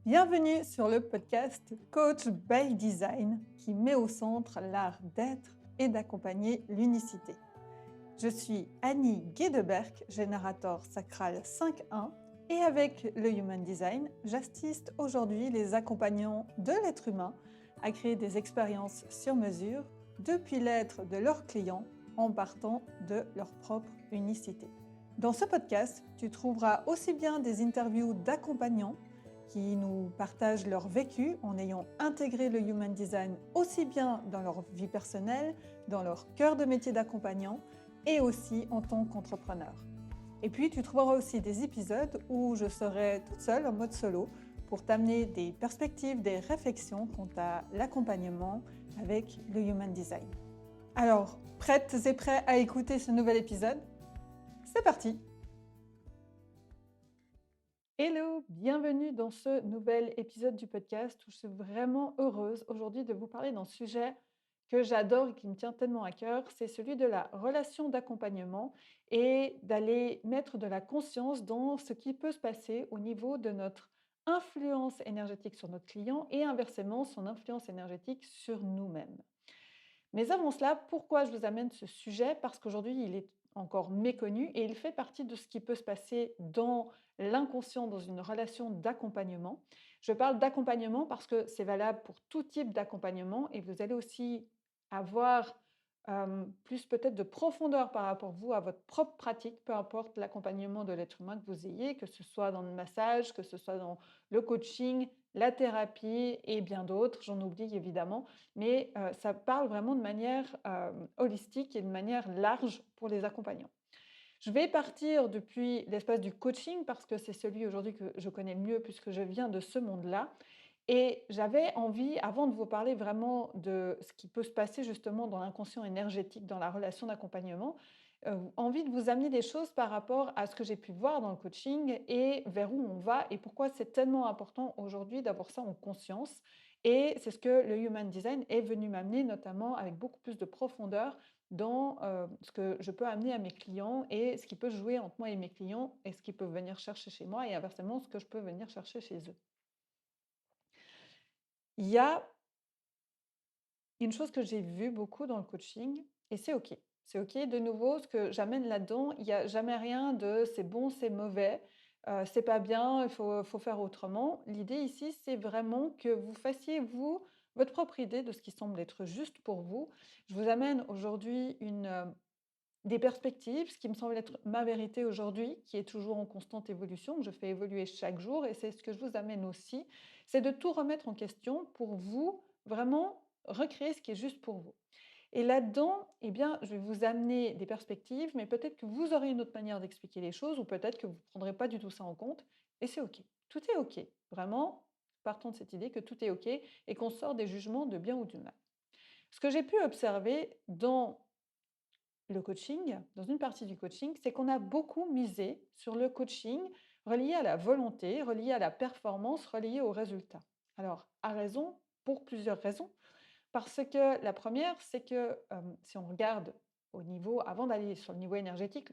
Bienvenue sur le podcast Coach by Design qui met au centre l'art d'être et d'accompagner l'unicité. Je suis Annie Guédeberg, générateur sacral 5.1 et avec le Human Design, j'assiste aujourd'hui les accompagnants de l'être humain à créer des expériences sur mesure depuis l'être de leurs clients en partant de leur propre unicité. Dans ce podcast, tu trouveras aussi bien des interviews d'accompagnants qui nous partagent leur vécu en ayant intégré le Human Design aussi bien dans leur vie personnelle, dans leur cœur de métier d'accompagnant et aussi en tant qu'entrepreneur. Et puis tu trouveras aussi des épisodes où je serai toute seule en mode solo pour t'amener des perspectives, des réflexions quant à l'accompagnement avec le Human Design. Alors, prêtes et prêts à écouter ce nouvel épisode ? C'est parti! Hello, bienvenue dans ce nouvel épisode du podcast où je suis vraiment heureuse aujourd'hui de vous parler d'un sujet que j'adore et qui me tient tellement à cœur, c'est celui de la relation d'accompagnement et d'aller mettre de la conscience dans ce qui peut se passer au niveau de notre influence énergétique sur notre client et inversement son influence énergétique sur nous-mêmes. Mais avant cela, pourquoi je vous amène ce sujet? Parce qu'aujourd'hui, il est encore méconnu et il fait partie de ce qui peut se passer dans l'inconscient, dans une relation d'accompagnement. Je parle d'accompagnement parce que c'est valable pour tout type d'accompagnement et vous allez aussi avoir plus peut-être de profondeur par rapport vous à votre propre pratique, peu importe l'accompagnement de l'être humain que vous ayez, que ce soit dans le massage, que ce soit dans le coaching, la thérapie et bien d'autres, j'en oublie évidemment, mais ça parle vraiment de manière holistique et de manière large pour les accompagnants. Je vais partir depuis l'espace du coaching parce que c'est celui aujourd'hui que je connais le mieux puisque je viens de ce monde-là. Et j'avais envie, avant de vous parler vraiment de ce qui peut se passer justement dans l'inconscient énergétique, dans la relation d'accompagnement, envie de vous amener des choses par rapport à ce que j'ai pu voir dans le coaching et vers où on va et pourquoi c'est tellement important aujourd'hui d'avoir ça en conscience. Et c'est ce que le Human Design est venu m'amener, notamment avec beaucoup plus de profondeur dans ce que je peux amener à mes clients et ce qui peut jouer entre moi et mes clients et ce qu'ils peuvent venir chercher chez moi et inversement ce que je peux venir chercher chez eux. Il y a une chose que j'ai vue beaucoup dans le coaching et c'est OK. C'est OK. De nouveau, ce que j'amène là-dedans, il y a jamais rien de c'est bon, c'est mauvais, c'est pas bien, il faut faire autrement. L'idée ici, c'est vraiment que vous fassiez, vous, votre propre idée de ce qui semble être juste pour vous. Je vous amène aujourd'hui des perspectives, ce qui me semble être ma vérité aujourd'hui, qui est toujours en constante évolution, que je fais évoluer chaque jour et c'est ce que je vous amène aussi, c'est de tout remettre en question pour vous, vraiment recréer ce qui est juste pour vous. Et là-dedans, eh bien, je vais vous amener des perspectives, mais peut-être que vous aurez une autre manière d'expliquer les choses ou peut-être que vous ne prendrez pas du tout ça en compte et c'est OK. Tout est OK. Vraiment, partons de cette idée que tout est OK et qu'on sort des jugements de bien ou du mal. Ce que j'ai pu observer dans le coaching, dans une partie du coaching, c'est qu'on a beaucoup misé sur le coaching relié à la volonté, relié à la performance, relié au résultat. Alors, à raison, pour plusieurs raisons. Parce que la première, c'est que si on regarde au niveau, avant d'aller sur le niveau énergétique,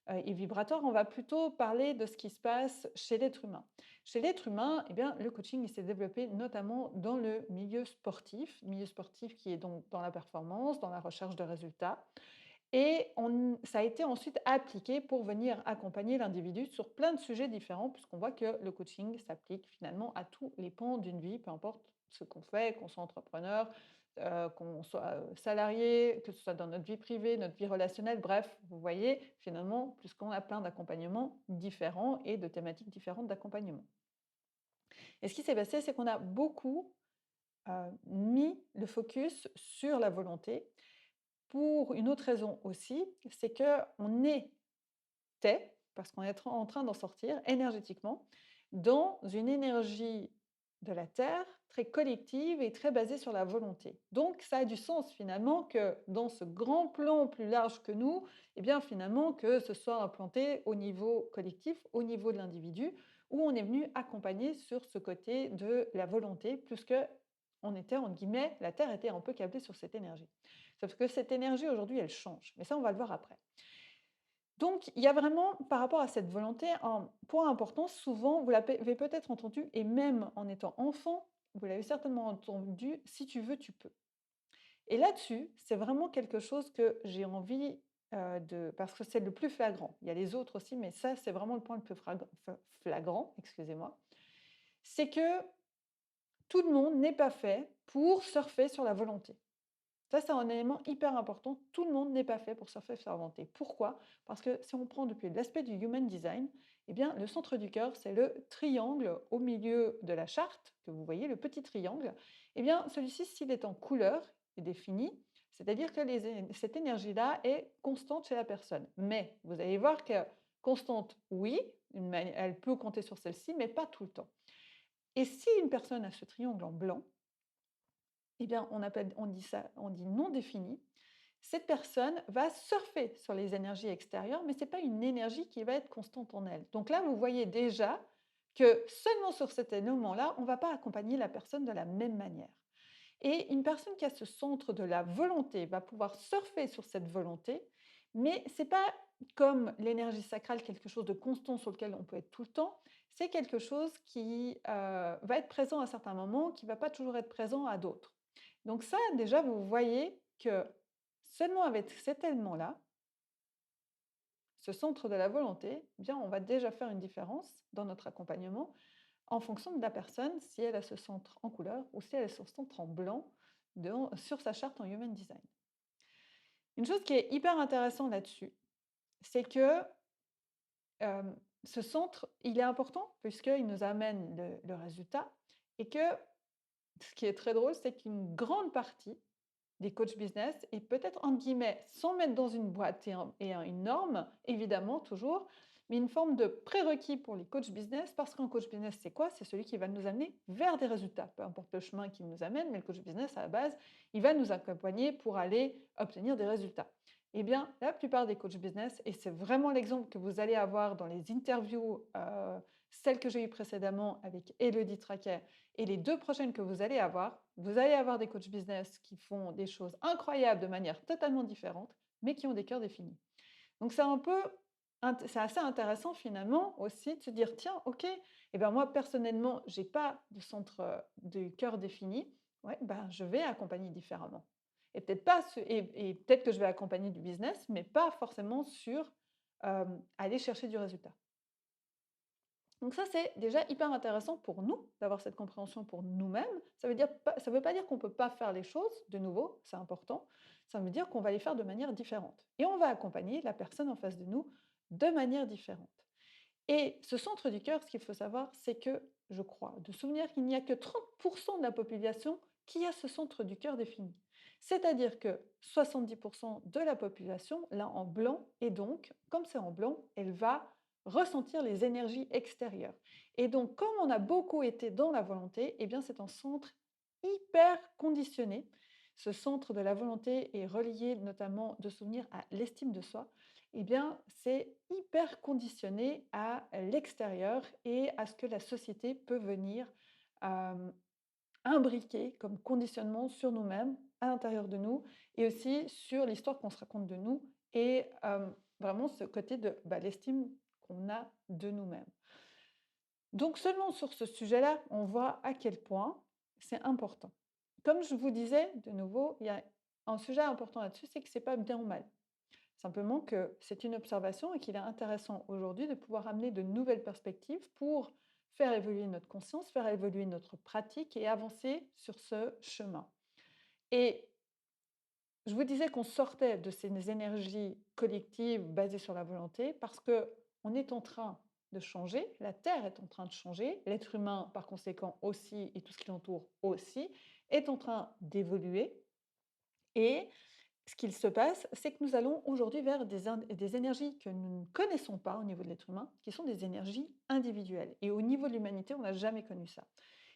et vibratoire, on va plutôt parler de ce qui se passe chez l'être humain. Chez l'être humain, eh bien, le coaching il s'est développé notamment dans le milieu sportif qui est donc dans la performance, dans la recherche de résultats. Et ça a été ensuite appliqué pour venir accompagner l'individu sur plein de sujets différents, puisqu'on voit que le coaching s'applique finalement à tous les pans d'une vie, peu importe ce qu'on fait, qu'on soit entrepreneur, qu'on soit salarié, que ce soit dans notre vie privée, notre vie relationnelle, bref, vous voyez, finalement, puisqu'on a plein d'accompagnements différents et de thématiques différentes d'accompagnement. Et ce qui s'est passé, c'est qu'on a beaucoup mis le focus sur la volonté pour une autre raison aussi, c'est qu'on était, parce qu'on est en train d'en sortir énergétiquement, dans une énergie de la Terre très collective et très basée sur la volonté. Donc ça a du sens finalement que dans ce grand plan plus large que nous, eh bien finalement que ce soit implanté au niveau collectif, au niveau de l'individu, où on est venu accompagner sur ce côté de la volonté, plus que on était, entre guillemets, la Terre était un peu câblée sur cette énergie. Sauf que cette énergie aujourd'hui, elle change. Mais ça, on va le voir après. Donc, il y a vraiment, par rapport à cette volonté, un point important. Souvent, vous l'avez peut-être entendu, et même en étant enfant, vous l'avez certainement entendu: «Si tu veux, tu peux». Et là-dessus, c'est vraiment quelque chose que j'ai envie, de parce que c'est le plus flagrant. Il y a les autres aussi, mais ça, c'est vraiment le point le plus flagrant, excusez-moi. C'est que tout le monde n'est pas fait pour surfer sur la volonté. Ça, c'est un élément hyper important. Tout le monde n'est pas fait pour surfer sur la volonté. Pourquoi? Parce que si on prend depuis l'aspect du human design, eh bien, le centre du cœur, c'est le triangle au milieu de la charte, que vous voyez, le petit triangle. Eh bien, celui-ci, s'il est en couleur et défini, c'est-à-dire que cette énergie-là est constante chez la personne. Mais vous allez voir que constante, oui, elle peut compter sur celle-ci, mais pas tout le temps. Et si une personne a ce triangle en blanc, eh bien, on dit ça, on dit non défini. Cette personne va surfer sur les énergies extérieures, mais ce n'est pas une énergie qui va être constante en elle. Donc là, vous voyez déjà que seulement sur cet élément-là, on ne va pas accompagner la personne de la même manière. Et une personne qui a ce centre de la volonté va pouvoir surfer sur cette volonté, mais ce n'est pas comme l'énergie sacrale, quelque chose de constant sur lequel on peut être tout le temps. C'est quelque chose qui va être présent à certains moments, qui ne va pas toujours être présent à d'autres. Donc ça, déjà, vous voyez que seulement avec cet élément-là, ce centre de la volonté, eh bien, on va déjà faire une différence dans notre accompagnement en fonction de la personne, si elle a ce centre en couleur ou si elle a ce centre en blanc sur sa charte en Human Design. Une chose qui est hyper intéressante là-dessus, c'est que euh, ce centre, il est important puisqu'il nous amène le résultat et que ce qui est très drôle, c'est qu'une grande partie des coachs business et peut-être entre guillemets, sans mettre dans une boîte une norme, évidemment, toujours, mais une forme de prérequis pour les coachs business, parce qu'un coach business, c'est quoi? C'est celui qui va nous amener vers des résultats, peu importe le chemin qu'il nous amène, mais le coach business, à la base, il va nous accompagner pour aller obtenir des résultats. Eh bien, la plupart des coachs business, et c'est vraiment l'exemple que vous allez avoir dans les interviews, celles que j'ai eues précédemment avec Elodie Traquet et les 2 prochaines que vous allez avoir des coachs business qui font des choses incroyables de manière totalement différente, mais qui ont des cœurs définis. Donc c'est assez intéressant finalement aussi de se dire: «Tiens, OK, et ben moi personnellement, j'ai pas de centre, de cœur défini. Ouais, ben, je vais accompagner différemment». Et peut-être pas ce et peut-être que je vais accompagner du business, mais pas forcément sur, aller chercher du résultat. Donc ça, c'est déjà hyper intéressant pour nous d'avoir cette compréhension pour nous-mêmes. Ça veut pas dire qu'on ne peut pas faire les choses, de nouveau, c'est important. Ça veut dire qu'on va les faire de manière différente. Et on va accompagner la personne en face de nous de manière différente. Et ce centre du cœur, ce qu'il faut savoir, c'est que, je crois, de souvenir qu'il n'y a que 30% de la population qui a ce centre du cœur défini. C'est-à-dire que 70% de la population l'a en blanc, et donc, comme c'est en blanc, elle va ressentir les énergies extérieures. Et donc, comme on a beaucoup été dans la volonté, eh bien, c'est un centre hyper conditionné. Ce centre de la volonté est relié notamment de souvenirs à l'estime de soi. Eh bien, c'est hyper conditionné à l'extérieur et à ce que la société peut venir euh, imbriquer comme conditionnement sur nous-mêmes, à l'intérieur de nous, et aussi sur l'histoire qu'on se raconte de nous, et vraiment ce côté de l'estime qu'on a de nous-mêmes. Donc seulement sur ce sujet-là, on voit à quel point c'est important. Comme je vous disais, de nouveau, il y a un sujet important là-dessus, c'est que c'est pas bien ou mal. Simplement que c'est une observation et qu'il est intéressant aujourd'hui de pouvoir amener de nouvelles perspectives pour faire évoluer notre conscience, faire évoluer notre pratique et avancer sur ce chemin. Et je vous disais qu'on sortait de ces énergies collectives basées sur la volonté parce que on est en train de changer, la Terre est en train de changer, l'être humain par conséquent aussi et tout ce qui l'entoure aussi est en train d'évoluer. Et ce qu'il se passe, c'est que nous allons aujourd'hui vers des énergies que nous ne connaissons pas au niveau de l'être humain, qui sont des énergies individuelles. Et au niveau de l'humanité, on n'a jamais connu ça.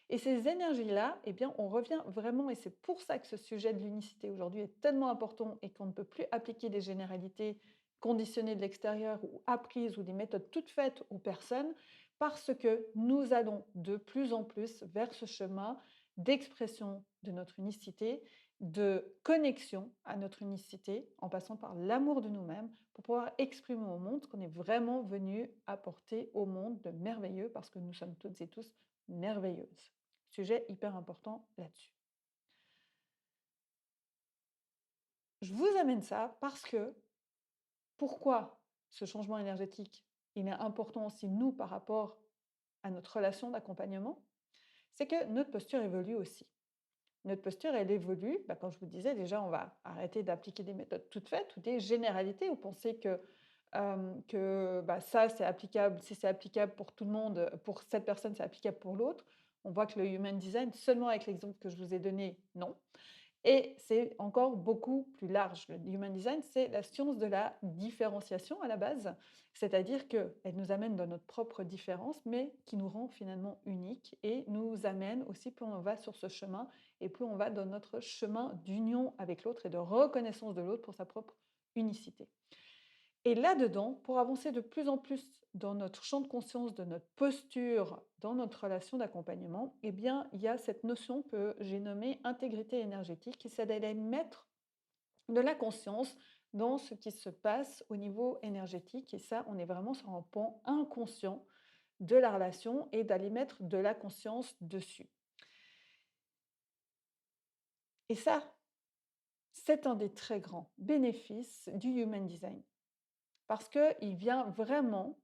Et ces énergies-là, eh bien, on revient vraiment, et c'est pour ça que ce sujet de l'unicité aujourd'hui est tellement important et qu'on ne peut plus appliquer des généralités conditionnées de l'extérieur ou apprises ou des méthodes toutes faites aux personnes, parce que nous allons de plus en plus vers ce chemin d'expression de notre unicité, de connexion à notre unicité, en passant par l'amour de nous-mêmes, pour pouvoir exprimer au monde ce qu'on est vraiment venu apporter au monde de merveilleux, parce que nous sommes toutes et tous merveilleuses. Sujet hyper important là-dessus. Je vous amène ça parce que pourquoi ce changement énergétique, il est important aussi, nous, par rapport à notre relation d'accompagnement, c'est que notre posture évolue aussi. Notre posture, elle évolue. Comme je vous disais, déjà, on va arrêter d'appliquer des méthodes toutes faites ou des généralités ou penser que ça, c'est applicable, si c'est applicable pour tout le monde, pour cette personne, c'est applicable pour l'autre. On voit que le human design, seulement avec l'exemple que je vous ai donné, non. Et c'est encore beaucoup plus large. Le human design, c'est la science de la différenciation à la base, c'est-à-dire qu'elle nous amène dans notre propre différence, mais qui nous rend finalement uniques et nous amène aussi, plus on va sur ce chemin et plus on va dans notre chemin d'union avec l'autre et de reconnaissance de l'autre pour sa propre unicité. Et là-dedans, pour avancer de plus en plus dans notre champ de conscience, de notre posture, dans notre relation d'accompagnement, eh bien, il y a cette notion que j'ai nommée intégrité énergétique, et c'est d'aller mettre de la conscience dans ce qui se passe au niveau énergétique. Et ça, on est vraiment sur un pan inconscient de la relation et d'aller mettre de la conscience dessus. Et ça, c'est un des très grands bénéfices du Human Design, parce qu'il vient vraiment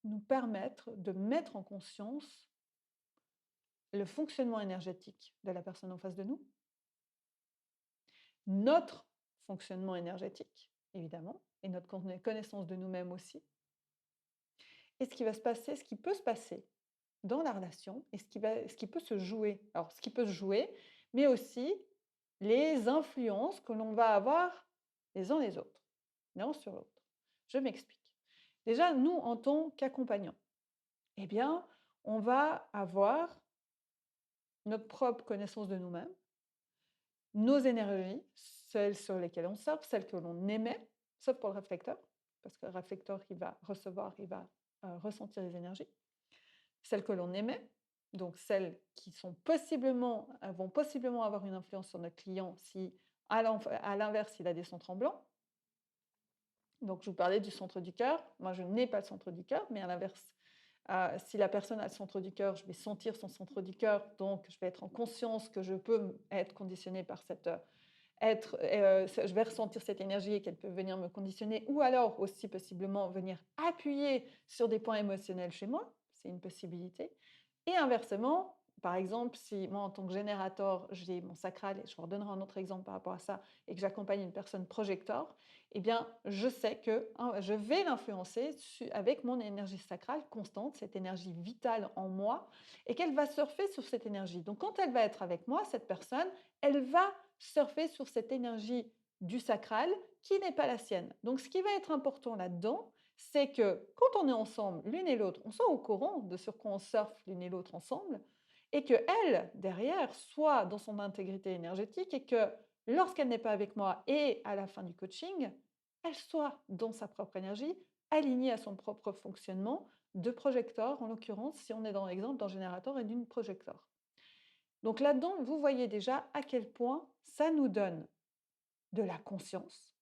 nous permettre de mettre en conscience le fonctionnement énergétique de la personne en face de nous, notre fonctionnement énergétique, évidemment, et notre connaissance de nous-mêmes aussi, et ce qui va se passer, ce qui peut se passer dans la relation, et ce qui peut se jouer. Alors, ce qui peut se jouer, mais aussi les influences que l'on va avoir les uns les autres, l'un sur l'autre. Je m'explique. Déjà, nous, en tant qu'accompagnants, eh bien, on va avoir notre propre connaissance de nous-mêmes, nos énergies, celles sur lesquelles on surfe, celles que l'on émet, sauf pour le réflecteur, parce que le réflecteur, il va recevoir, il va ressentir les énergies, celles que l'on émet, donc celles qui sont vont possiblement avoir une influence sur notre client si, à l'inverse, il a des centres en blanc. Donc, je vous parlais du centre du cœur. Moi, je n'ai pas le centre du cœur, mais à l'inverse, si la personne a le centre du cœur, je vais sentir son centre du cœur, donc je vais être en conscience que je peux être conditionnée par je vais ressentir cette énergie et qu'elle peut venir me conditionner, ou alors aussi possiblement venir appuyer sur des points émotionnels chez moi, c'est une possibilité. Et inversement, par exemple, si moi en tant que générateur, j'ai mon sacral, et je vous redonnerai un autre exemple par rapport à ça, et que j'accompagne une personne projecteur, eh bien, je sais que je vais l'influencer avec mon énergie sacrale constante, cette énergie vitale en moi, et qu'elle va surfer sur cette énergie. Donc, quand elle va être avec moi, cette personne, elle va surfer sur cette énergie du sacral qui n'est pas la sienne. Donc, ce qui va être important là-dedans, c'est que quand on est ensemble, l'une et l'autre, on soit au courant de sur quoi on surfe l'une et l'autre ensemble, et que elle, derrière, soit dans son intégrité énergétique, et que lorsqu'elle n'est pas avec moi et à la fin du coaching, elle soit dans sa propre énergie, alignée à son propre fonctionnement de projecteur, en l'occurrence, si on est dans l'exemple d'un générateur et d'une projecteur. Donc là-dedans, vous voyez déjà à quel point ça nous donne de la conscience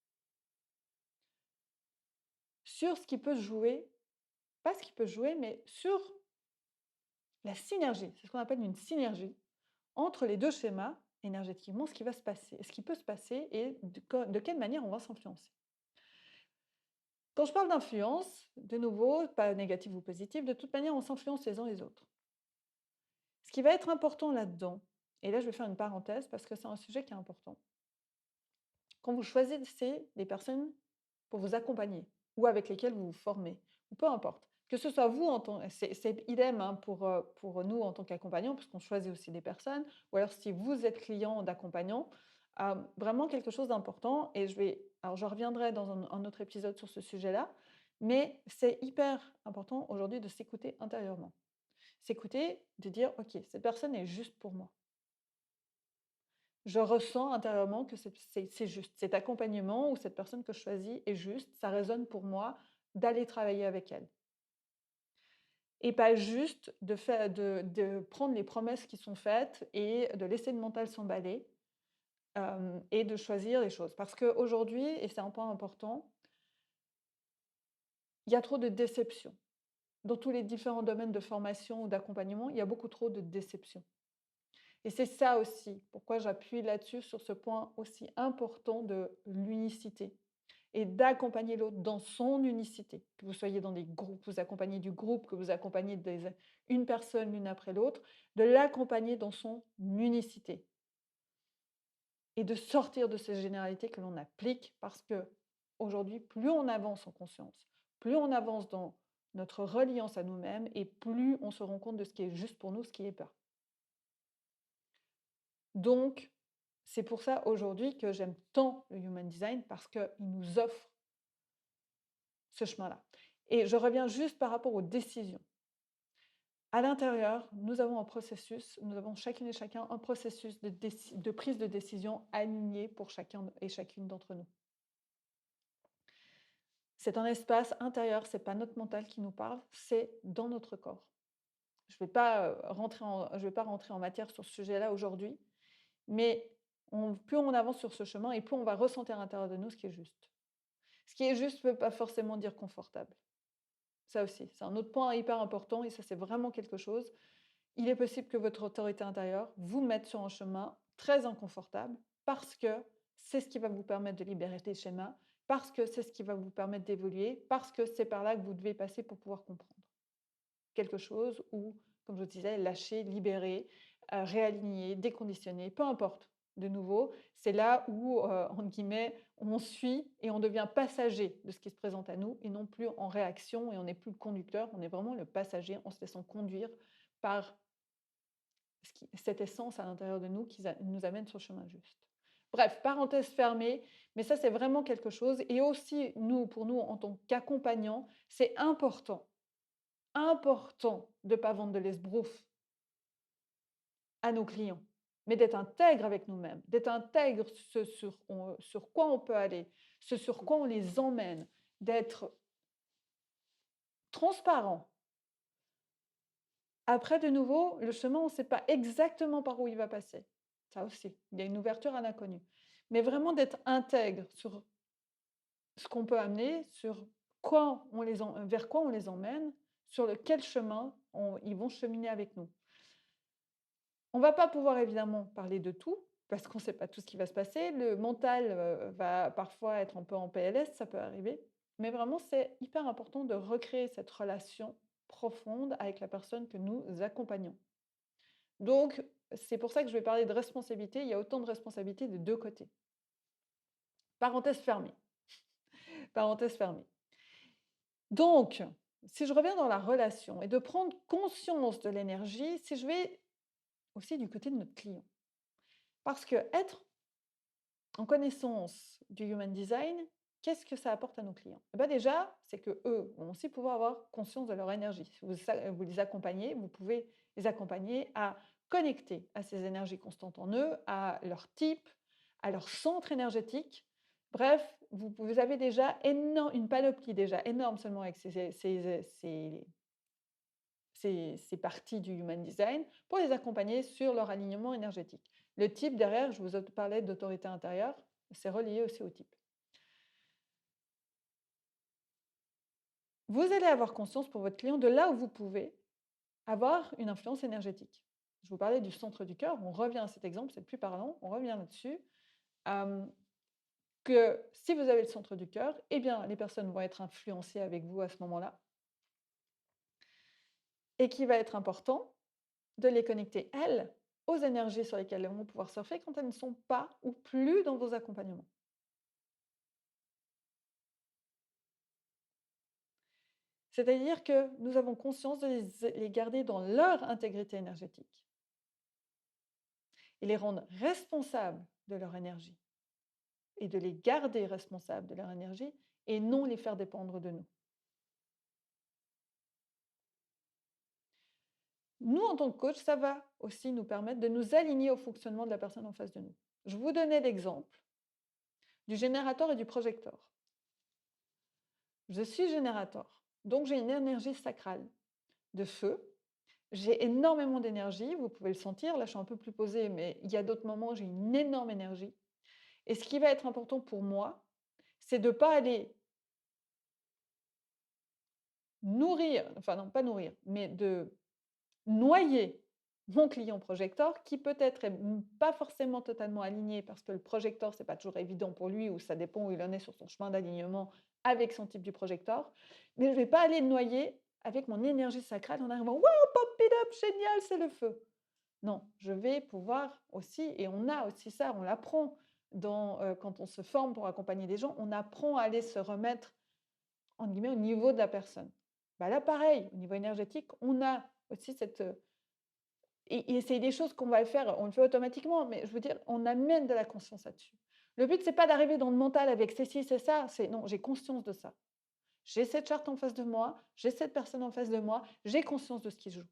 sur ce qui peut se jouer, pas ce qui peut se jouer, mais sur la synergie. C'est ce qu'on appelle une synergie entre les deux schémas énergétiquement, ce qui va se passer, ce qui peut se passer et de quelle manière on va s'influencer. Quand je parle d'influence, de nouveau, pas négative ou positive, de toute manière, on s'influence les uns les autres. Ce qui va être important là-dedans, et là je vais faire une parenthèse parce que c'est un sujet qui est important. Quand vous choisissez des personnes pour vous accompagner ou avec lesquelles vous vous formez, ou peu importe, que ce soit vous en tant c'est idem hein, pour nous en tant qu'accompagnants, puisqu'on choisit aussi des personnes, ou alors si vous êtes client d'accompagnant, vraiment quelque chose d'important, et alors je reviendrai dans un autre épisode sur ce sujet-là, mais c'est hyper important aujourd'hui de s'écouter intérieurement. S'écouter, de dire: «OK, cette personne est juste pour moi». Je ressens intérieurement que c'est juste. Cet accompagnement ou cette personne que je choisis est juste, ça résonne pour moi d'aller travailler avec elle. Et pas juste de prendre les promesses qui sont faites et de laisser le mental s'emballer, et de choisir les choses. Parce qu'aujourd'hui, et c'est un point important, il y a trop de déception. Dans tous les différents domaines de formation ou d'accompagnement, il y a beaucoup trop de déception. Et c'est ça aussi, pourquoi j'appuie là-dessus, sur ce point aussi important de l'unicité et d'accompagner l'autre dans son unicité. Que vous soyez dans des groupes, vous accompagnez du groupe, que vous accompagnez une personne l'une après l'autre, de l'accompagner dans son unicité et de sortir de ces généralités que l'on applique parce que aujourd'hui, plus on avance en conscience, plus on avance dans notre reliance à nous-mêmes et plus on se rend compte de ce qui est juste pour nous, ce qui est pas. Donc, c'est pour ça aujourd'hui que j'aime tant le Human Design parce qu'il nous offre ce chemin-là. Et je reviens juste par rapport aux décisions. À l'intérieur, nous avons un processus, nous avons chacune et chacun un processus de prise de décision aligné pour chacun et chacune d'entre nous. C'est un espace intérieur, c'est pas notre mental qui nous parle, c'est dans notre corps. Je ne vais pas rentrer en matière sur ce sujet-là aujourd'hui, mais plus on avance sur ce chemin et plus on va ressentir à l'intérieur de nous ce qui est juste. Ce qui est juste ne veut pas forcément dire confortable. Ça aussi, c'est un autre point hyper important et ça, c'est vraiment quelque chose. Il est possible que votre autorité intérieure vous mette sur un chemin très inconfortable parce que c'est ce qui va vous permettre de libérer des schémas, parce que c'est ce qui va vous permettre d'évoluer, parce que c'est par là que vous devez passer pour pouvoir comprendre quelque chose ou, comme je vous disais, lâcher, libérer, réaligner, déconditionner, peu importe. De nouveau, c'est là où, entre guillemets, on suit et on devient passager de ce qui se présente à nous et non plus en réaction et on n'est plus le conducteur, on est vraiment le passager en se laissant conduire par cette essence à l'intérieur de nous qui nous amène sur le chemin juste. Bref, parenthèse fermée, mais ça c'est vraiment quelque chose et aussi nous, pour nous en tant qu'accompagnants, c'est important de ne pas vendre de l'esbrouf à nos clients, mais d'être intègre avec nous-mêmes, d'être intègre sur quoi on peut aller, ce sur quoi on les emmène, d'être transparent. Après, de nouveau, le chemin, on ne sait pas exactement par où il va passer. Ça aussi, il y a une ouverture à l'inconnu. Mais vraiment d'être intègre sur ce qu'on peut amener, sur vers quoi on les emmène, sur quel chemin ils vont cheminer avec nous. On ne va pas pouvoir évidemment parler de tout, parce qu'on ne sait pas tout ce qui va se passer. Le mental va parfois être un peu en PLS, ça peut arriver. Mais vraiment, c'est hyper important de recréer cette relation profonde avec la personne que nous accompagnons. Donc, c'est pour ça que je vais parler de responsabilité. Il y a autant de responsabilités de deux côtés. Parenthèse fermée. Parenthèse fermée. Donc, si je reviens dans la relation et de prendre conscience de l'énergie, si je vais aussi du côté de notre client. Parce que être en connaissance du Human Design, qu'est-ce que ça apporte à nos clients? Eh ben déjà, c'est qu'eux vont aussi pouvoir avoir conscience de leur énergie. Si vous les accompagnez, vous pouvez les accompagner à connecter à ces énergies constantes en eux, à leur type, à leur centre énergétique. Bref, vous avez déjà une panoplie déjà énorme seulement avec ces parties du Human Design pour les accompagner sur leur alignement énergétique. Le type derrière, je vous parlais d'autorité intérieure, c'est relié aussi au type. Vous allez avoir conscience pour votre client de là où vous pouvez avoir une influence énergétique. Je vous parlais du centre du cœur, on revient à cet exemple, c'est le plus parlant, on revient là-dessus. Que si vous avez le centre du cœur, eh bien, les personnes vont être influencées avec vous à ce moment-là. Et qu'il va être important de les connecter, elles, aux énergies sur lesquelles elles vont pouvoir surfer quand elles ne sont pas ou plus dans vos accompagnements. C'est-à-dire que nous avons conscience de les garder dans leur intégrité énergétique et les rendre responsables de leur énergie et de les garder responsables de leur énergie et non les faire dépendre de nous. Nous, en tant que coach, ça va aussi nous permettre de nous aligner au fonctionnement de la personne en face de nous. Je vous donnais l'exemple du générateur et du projecteur. Je suis générateur, donc j'ai une énergie sacrale de feu. J'ai énormément d'énergie, vous pouvez le sentir. Là, je suis un peu plus posée, mais il y a d'autres moments où j'ai une énorme énergie. Et ce qui va être important pour moi, c'est de ne pas aller nourrir, enfin non, pas nourrir, mais de noyer mon client projecteur qui peut-être est pas forcément totalement aligné parce que le projecteur, c'est pas toujours évident pour lui ou ça dépend où il en est sur son chemin d'alignement avec son type du projecteur. Mais je ne vais pas aller le noyer avec mon énergie sacrale en arrivant: «Waouh, pop it up, génial, c'est le feu!» Non, je vais pouvoir aussi, et on a aussi ça, on l'apprend quand on se forme pour accompagner des gens, on apprend à aller se remettre, entre guillemets, «au niveau de la personne». Bah là, pareil, au niveau énergétique, on a aussi cette, et c'est des choses qu'on va faire, on le fait automatiquement, mais je veux dire, on amène de la conscience là-dessus. Le but, c'est pas d'arriver dans le mental avec «c'est ci, c'est ça», c'est non, j'ai conscience de ça. J'ai cette charte en face de moi, j'ai cette personne en face de moi, j'ai conscience de ce qui se joue.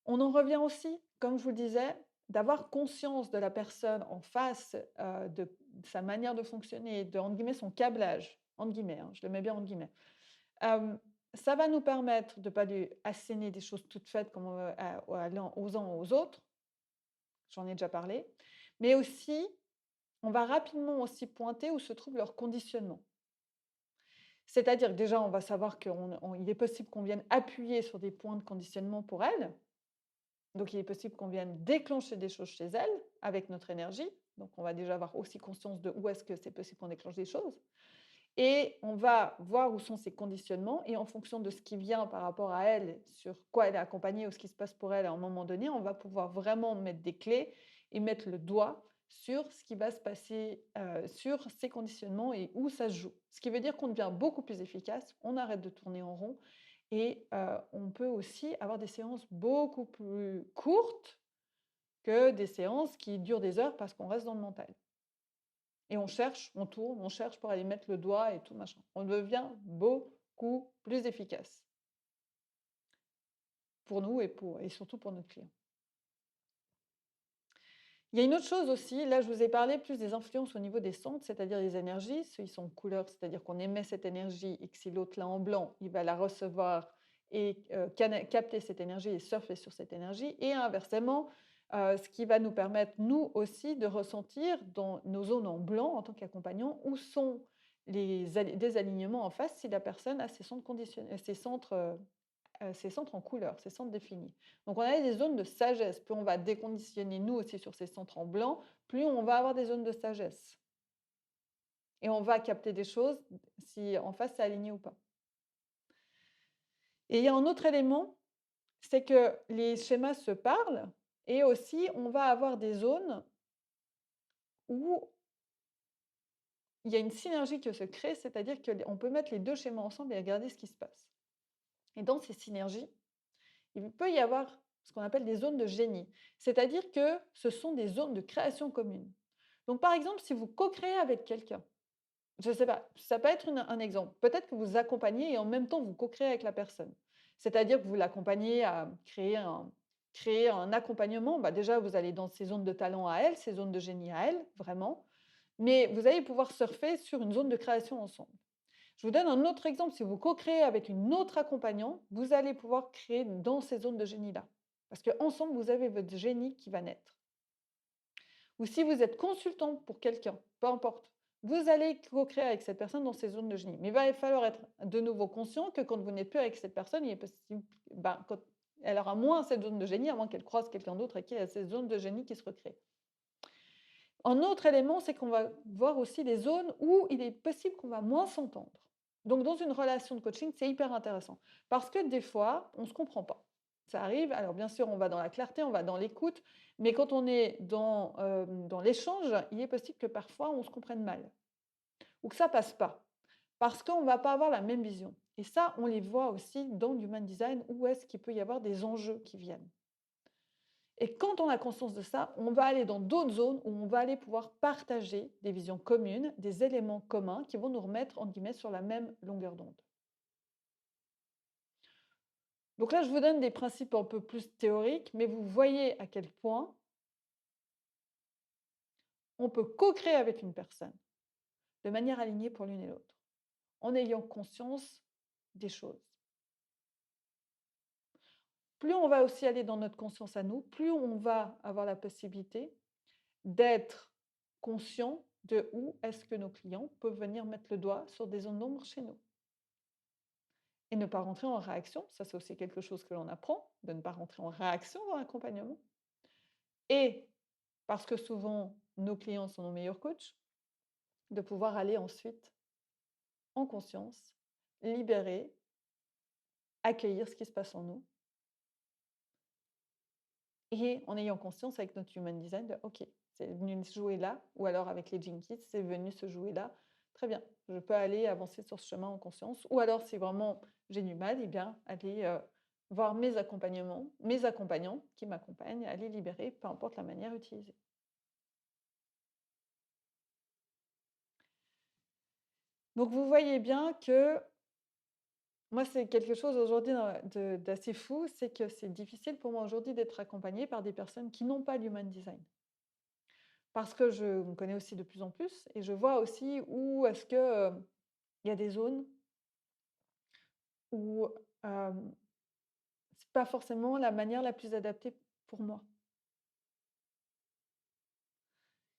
On en revient aussi, comme je vous le disais, d'avoir conscience de la personne en face, de sa manière de fonctionner, de, entre guillemets, «son câblage», entre guillemets, hein, je le mets bien entre guillemets. Hem, Ça va nous permettre de ne pas lui asséner des choses toutes faites comme, à l'un aux uns aux autres, j'en ai déjà parlé, mais aussi, on va rapidement aussi pointer où se trouve leur conditionnement. C'est-à-dire que déjà, on va savoir qu'il est possible qu'on vienne appuyer sur des points de conditionnement pour elle. Donc, il est possible qu'on vienne déclencher des choses chez elle avec notre énergie. Donc, on va déjà avoir aussi conscience de où est-ce que c'est possible qu'on déclenche des choses. Et on va voir où sont ses conditionnements. Et en fonction de ce qui vient par rapport à elle, sur quoi elle est accompagnée ou ce qui se passe pour elle à un moment donné, on va pouvoir vraiment mettre des clés et mettre le doigt sur ce qui va se passer, sur ces conditionnements et où ça se joue. Ce qui veut dire qu'on devient beaucoup plus efficace, on arrête de tourner en rond et on peut aussi avoir des séances beaucoup plus courtes que des séances qui durent des heures parce qu'on reste dans le mental. Et on cherche, on tourne, on cherche pour aller mettre le doigt et tout machin. On devient beaucoup plus efficace pour nous et surtout pour notre client. Il y a une autre chose aussi, là je vous ai parlé plus des influences au niveau des centres, c'est-à-dire les énergies. Ceux, ils sont en couleur, c'est-à-dire qu'on émet cette énergie et que si l'autre l'a en blanc, il va la recevoir et capter cette énergie et surfer sur cette énergie. Et inversement, ce qui va nous permettre, nous aussi, de ressentir dans nos zones en blanc en tant qu'accompagnant où sont les désalignements en face si la personne a ses centres conditionnés, ses centres en couleur, ses centres définis. Donc on a des zones de sagesse. Plus on va déconditionner nous aussi sur ces centres en blanc, plus on va avoir des zones de sagesse. Et on va capter des choses si en face c'est aligné ou pas. Et il y a un autre élément, c'est que les schémas se parlent et aussi on va avoir des zones où il y a une synergie qui se crée, c'est-à-dire qu'on peut mettre les deux schémas ensemble et regarder ce qui se passe. Et dans ces synergies, il peut y avoir ce qu'on appelle des zones de génie. C'est-à-dire que ce sont des zones de création commune. Donc, par exemple, si vous co-créez avec quelqu'un, je ne sais pas, ça peut être un exemple. Peut-être que vous accompagnez et en même temps, vous co-créez avec la personne. C'est-à-dire que vous l'accompagnez à créer un accompagnement. Bah déjà, vous allez dans ses zones de talent à elle, ses zones de génie à elle, vraiment. Mais vous allez pouvoir surfer sur une zone de création ensemble. Je vous donne un autre exemple. Si vous co-créez avec une autre accompagnant, vous allez pouvoir créer dans ces zones de génie-là. Parce qu'ensemble, vous avez votre génie qui va naître. Ou si vous êtes consultant pour quelqu'un, peu importe, vous allez co-créer avec cette personne dans ces zones de génie. Mais il va falloir être de nouveau conscient que quand vous n'êtes plus avec cette personne, il est possible, quand elle aura moins cette zone de génie, à moins qu'elle croise quelqu'un d'autre et qu'il y a ces zones de génie qui se recréent. Un autre élément, c'est qu'on va voir aussi les zones où il est possible qu'on va moins s'entendre. Donc, dans une relation de coaching, c'est hyper intéressant parce que des fois, on ne se comprend pas. Ça arrive. Alors, bien sûr, on va dans la clarté, on va dans l'écoute, mais quand on est dans l'échange, il est possible que parfois, on se comprenne mal ou que ça passe pas parce qu'on ne va pas avoir la même vision. Et ça, on les voit aussi dans l'human design où est-ce qu'il peut y avoir des enjeux qui viennent. Et quand on a conscience de ça, on va aller dans d'autres zones où on va aller pouvoir partager des visions communes, des éléments communs qui vont nous remettre, entre guillemets, sur la même longueur d'onde. Donc là, je vous donne des principes un peu plus théoriques, mais vous voyez à quel point on peut co-créer avec une personne de manière alignée pour l'une et l'autre, en ayant conscience des choses. plus on va aussi aller dans notre conscience à nous, plus on va avoir la possibilité d'être conscient de où est-ce que nos clients peuvent venir mettre le doigt sur des zones d'ombre chez nous. Et ne pas rentrer en réaction, ça c'est aussi quelque chose que l'on apprend, de ne pas rentrer en réaction dans l'accompagnement. Et parce que souvent nos clients sont nos meilleurs coachs, de pouvoir aller ensuite en conscience, libérer, accueillir ce qui se passe en nous et en ayant conscience avec notre human design de OK, c'est venu se jouer là, ou alors avec les Jinkies, c'est venu se jouer là. Très bien, je peux aller avancer sur ce chemin en conscience. Ou alors, si vraiment j'ai du mal, eh bien, aller voir mes accompagnants qui m'accompagnent, aller libérer, peu importe la manière utilisée. Donc, vous voyez bien que moi, c'est quelque chose aujourd'hui d'assez fou, c'est que c'est difficile pour moi aujourd'hui d'être accompagnée par des personnes qui n'ont pas l'human design. Parce que je me connais aussi de plus en plus et je vois aussi où est-ce que, il y a des zones où, c'est pas forcément la manière la plus adaptée pour moi.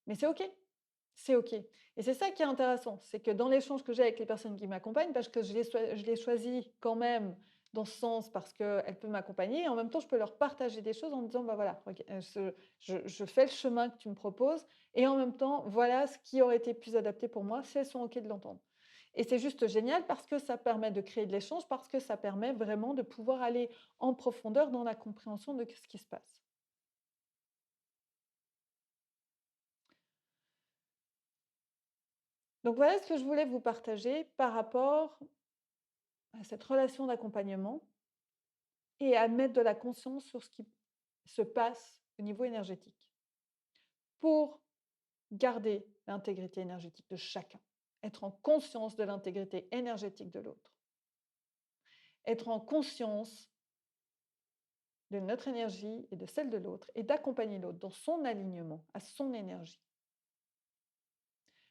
Mais c'est OK, c'est OK. Et c'est ça qui est intéressant, c'est que dans l'échange que j'ai avec les personnes qui m'accompagnent, parce que je les choisis quand même dans ce sens parce qu'elles peuvent m'accompagner et en même temps, je peux leur partager des choses en me disant: «Bah, voilà, rega je fais le chemin que tu me proposes et en même temps, voilà ce qui aurait été plus adapté pour moi», si elles sont OK de l'entendre. Et c'est juste génial parce que ça permet de créer de l'échange, parce que ça permet vraiment de pouvoir aller en profondeur dans la compréhension de ce qui se passe. Donc voilà ce que je voulais vous partager par rapport à cette relation d'accompagnement et à mettre de la conscience sur ce qui se passe au niveau énergétique pour garder l'intégrité énergétique de chacun, être en conscience de l'intégrité énergétique de l'autre, être en conscience de notre énergie et de celle de l'autre et d'accompagner l'autre dans son alignement, à son énergie,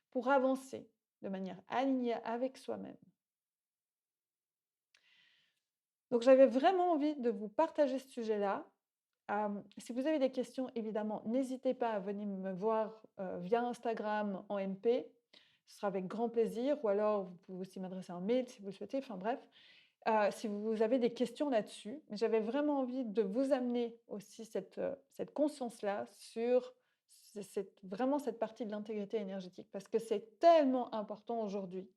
pour avancer de manière alignée avec soi-même. Donc j'avais vraiment envie de vous partager ce sujet-là. Si vous avez des questions, évidemment, n'hésitez pas à venir me voir, via Instagram en MP. Ce sera avec grand plaisir ou alors vous pouvez aussi m'adresser un mail si vous le souhaitez, enfin bref. Si vous avez des questions là-dessus. Mais j'avais vraiment envie de vous amener aussi cette conscience-là sur vraiment cette partie de l'intégrité énergétique parce que c'est tellement important aujourd'hui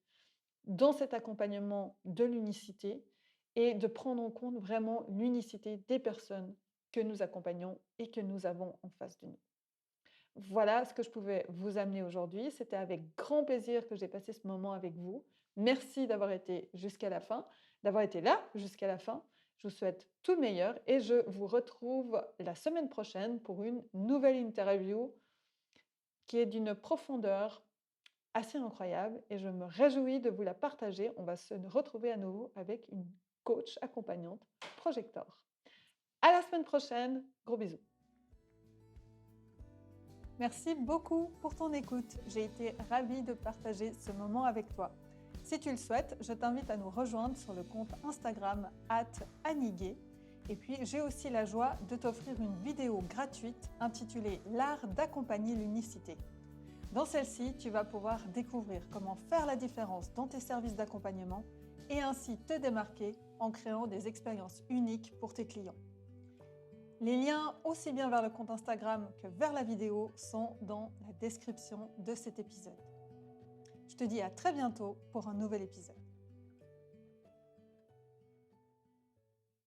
dans cet accompagnement de l'unicité et de prendre en compte vraiment l'unicité des personnes que nous accompagnons et que nous avons en face de nous. Voilà ce que je pouvais vous amener aujourd'hui. C'était avec grand plaisir que j'ai passé ce moment avec vous. Merci d'avoir été jusqu'à la fin, d'avoir été là jusqu'à la fin. Je vous souhaite tout le meilleur et je vous retrouve la semaine prochaine pour une nouvelle interview qui est d'une profondeur assez incroyable et je me réjouis de vous la partager. On va se retrouver à nouveau avec une coach accompagnante Projector. À la semaine prochaine, gros bisous. Merci beaucoup pour ton écoute. J'ai été ravie de partager ce moment avec toi. Si tu le souhaites, je t'invite à nous rejoindre sur le compte Instagram @aniguet. Et puis, j'ai aussi la joie de t'offrir une vidéo gratuite intitulée L'art d'accompagner l'unicité. Dans celle-ci, tu vas pouvoir découvrir comment faire la différence dans tes services d'accompagnement et ainsi te démarquer en créant des expériences uniques pour tes clients. Les liens aussi bien vers le compte Instagram que vers la vidéo sont dans la description de cet épisode. Je te dis à très bientôt pour un nouvel épisode.